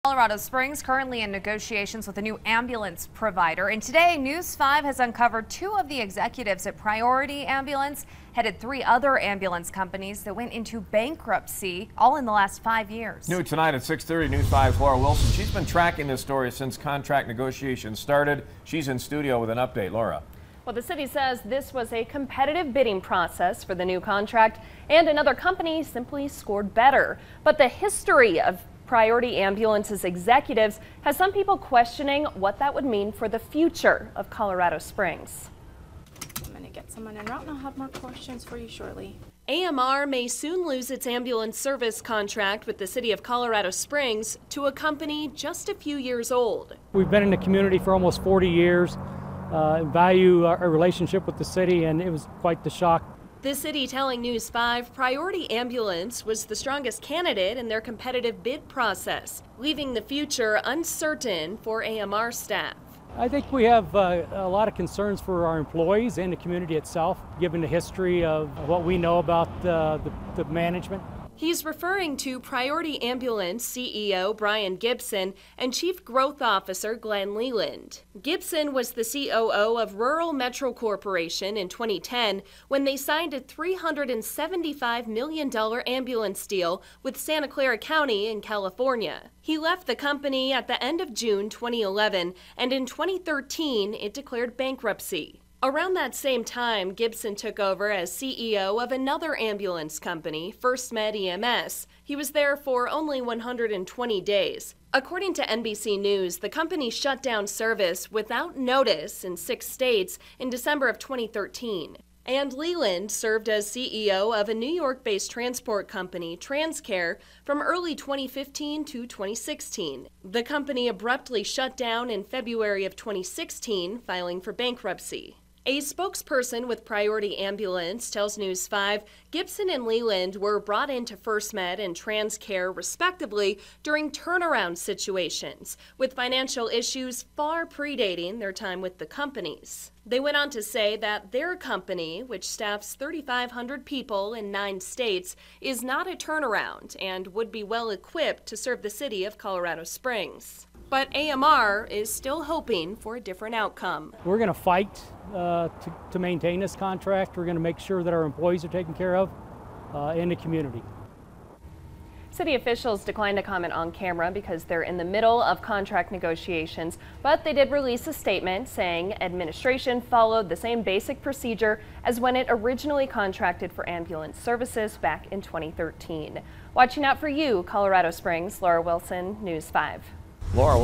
Colorado Springs currently in negotiations with a new ambulance provider, and today News 5 has uncovered two of the executives at Priority Ambulance headed three other ambulance companies that went into bankruptcy all in the last 5 years. New tonight at 6:30, News 5's Laura Wilson. She's been tracking this story since contract negotiations started. She's in studio with an update. Laura. Well, the city says this was a competitive bidding process for the new contract, and another company simply scored better. But the history of Priority Ambulance's executives has some people questioning what that would mean for the future of Colorado Springs. I'm going to get someone en route and I'll have more questions for you shortly. AMR may soon lose its ambulance service contract with the city of Colorado Springs to a company just a few years old. We've been in the community for almost 40 years, value our relationship with the city, and it was quite the shock. The city telling News 5 Priority Ambulance was the strongest candidate in their competitive bid process, leaving the future uncertain for AMR staff. I think we have a lot of concerns for our employees and the community itself, given the history of what we know about the management. He's referring to Priority Ambulance CEO Brian Gibson and Chief Growth Officer Glenn Leland. Gibson was the COO of Rural Metro Corporation in 2010 when they signed a $375 million ambulance deal with Santa Clara County in California. He left the company at the end of June 2011, and in 2013 it declared bankruptcy. Around that same time, Gibson took over as CEO of another ambulance company, FirstMed EMS. He was there for only 120 days. According to NBC News, the company shut down service without notice in 6 states in December of 2013. And Leland served as CEO of a New York-based transport company, TransCare, from early 2015 to 2016. The company abruptly shut down in February of 2016, filing for bankruptcy. A spokesperson with Priority Ambulance tells News 5 Gibson and Leland were brought into FirstMed and TransCare respectively during turnaround situations, with financial issues far predating their time with the companies. They went on to say that their company, which staffs 3,500 people in 9 states, is not a turnaround and would be well equipped to serve the city of Colorado Springs. But AMR is still hoping for a different outcome. We're going to fight to maintain this contract. We're going to make sure that our employees are taken care of in the community. City officials declined to comment on camera because they're in the middle of contract negotiations, but they did release a statement saying administration followed the same basic procedure as when it originally contracted for ambulance services back in 2013. Watching out for you, Colorado Springs. Laura Wilson, News 5. Laura,